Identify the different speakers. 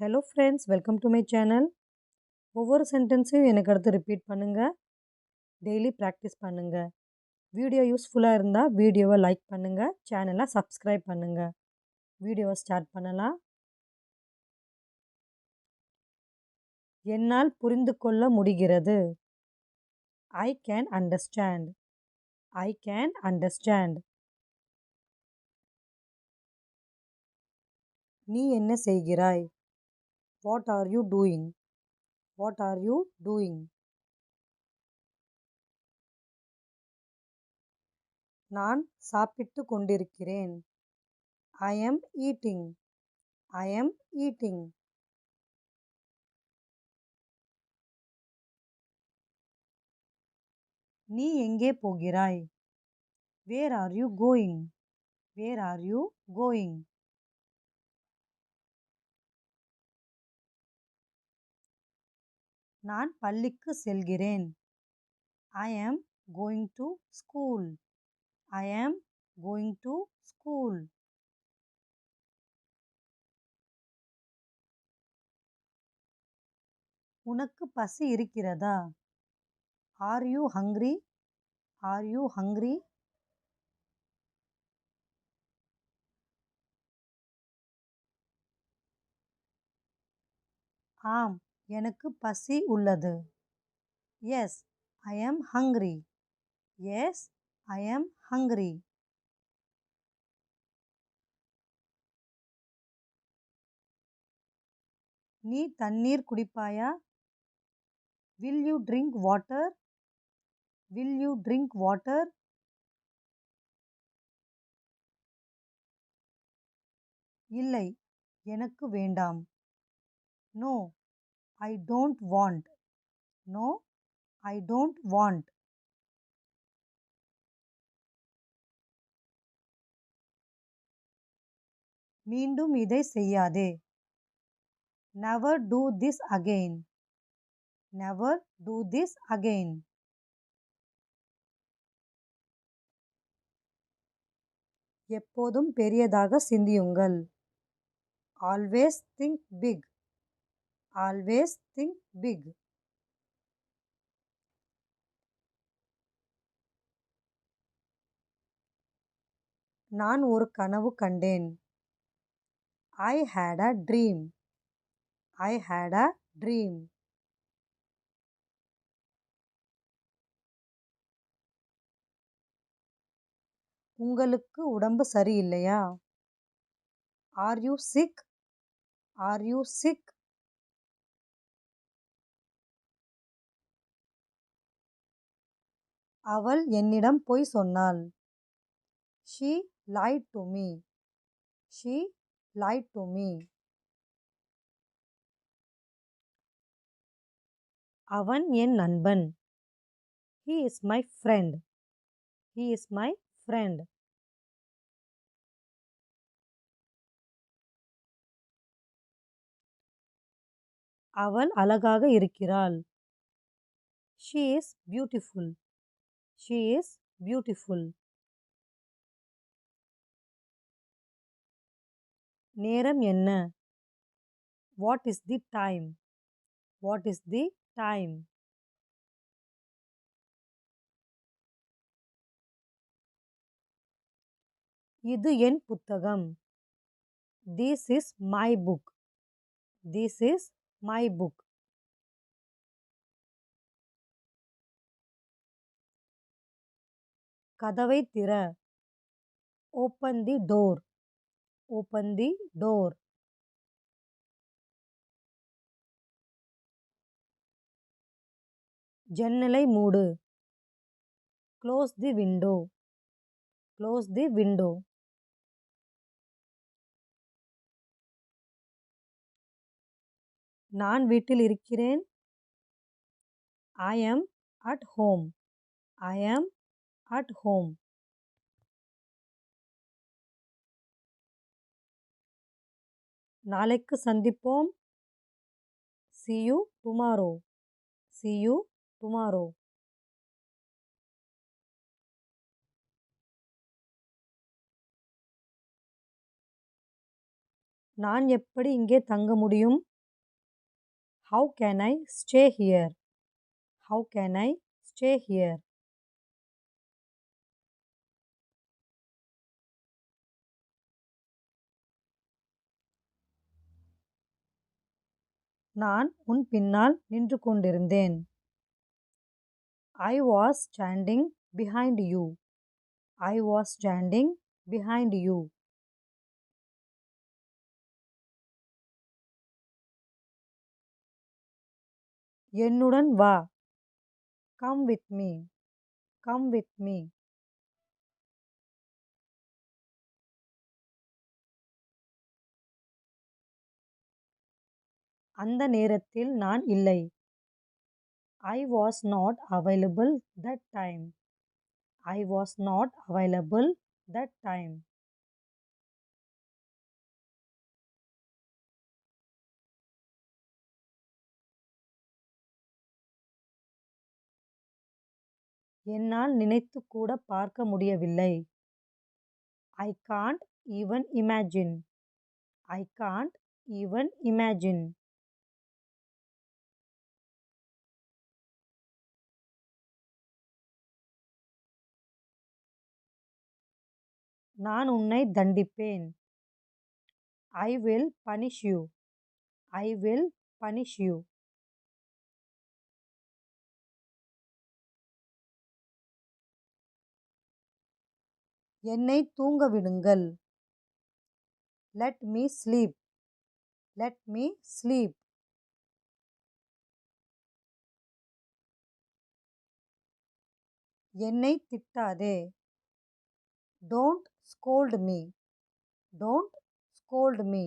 Speaker 1: Hello friends, welcome to my channel. ஒவ்வொரு சென்டென்ஸையும் எனக்கு அடுத்து ரிப்பீட் பண்ணுங்கள். டெய்லி ப்ராக்டிஸ் பண்ணுங்கள். வீடியோ யூஸ்ஃபுல்லாக இருந்தால் வீடியோவை லைக் பண்ணுங்கள், சேனலை சப்ஸ்கிரைப் பண்ணுங்கள். வீடியோவை ஸ்டார்ட் பண்ணலாம். என்னால் புரிந்து கொள்ள முடிகிறது. I can understand. I can understand. நீ என்ன செய்கிறாய்? What are you doing? What are you doing? நான் சாப்பிட்டு கொண்டிருக்கிறேன். ஐ am eating. I am eating. நீ எங்கே போகிறாய்? Where are you going? Where are you going? நான் பள்ளிக்கு செல்கிறேன். I am going to school. I am going to school. உனக்கு பசி இருக்கிறதா? Are you hungry? Are you hungry? ஆம், எனக்கு பசி உள்ளது. Yes, I am hungry. Yes, I am hungry. நீ தண்ணீர் குடிப்பாயா? Will you drink water? Will you drink water? இல்லை, எனக்கு வேண்டாம். No, I don't want. No, I don't want. மீண்டும் இதை செய்யாதே. Never do this again. Never do this again. எப்போதும் பெரியதாக சிந்தியுங்கள். Always think big. Always think big. நான் ஒரு கனவு கண்டேன். I had a dream. I had a dream. உங்களுக்கு உடம்பு சரியில்லையா? Are you sick? Are you sick? அவள் என்னிடம் பொய் சொன்னாள். She lied to me. She lied to me. அவன் என் நண்பன். He is my friend. He is my friend. அவள் அழகாக இருக்கிறாள். She is beautiful. She is beautiful. நேரம் என்ன? What is the time? What is the time? இது என் புத்தகம். This is my book. This is my book. கதவை திற. Open the door. Open the door. ஜன்னலை மூடு. Close the window. Close the window. நான் வீட்டில் இருக்கிறேன். I am at home. I am at home. நாளைக்கு சந்திப்போம். See you tomorrow. See you tomorrow. நான் எப்படி இங்கே தங்க முடியும்? How can I stay here? How can I stay here? நான் உன் பின்னால் நின்று கொண்டிருந்தேன். I was standing behind you. I was standing behind you. என்னுடன் வா. Come with me. Come with me. அந்த நேரத்தில் நான் இல்லை. I was not available that time. I was not available that time. என்னால் நினைத்து கூட பார்க்க முடியவில்லை. I can't even imagine. I can't even imagine. நான் உன்னை தண்டிப்பேன். I will punish you. I will punish you. என்னை தூங்க விடுங்கள். Let me sleep. Let me sleep. என்னை திட்டாதே. Don't scold me. Don't scold me.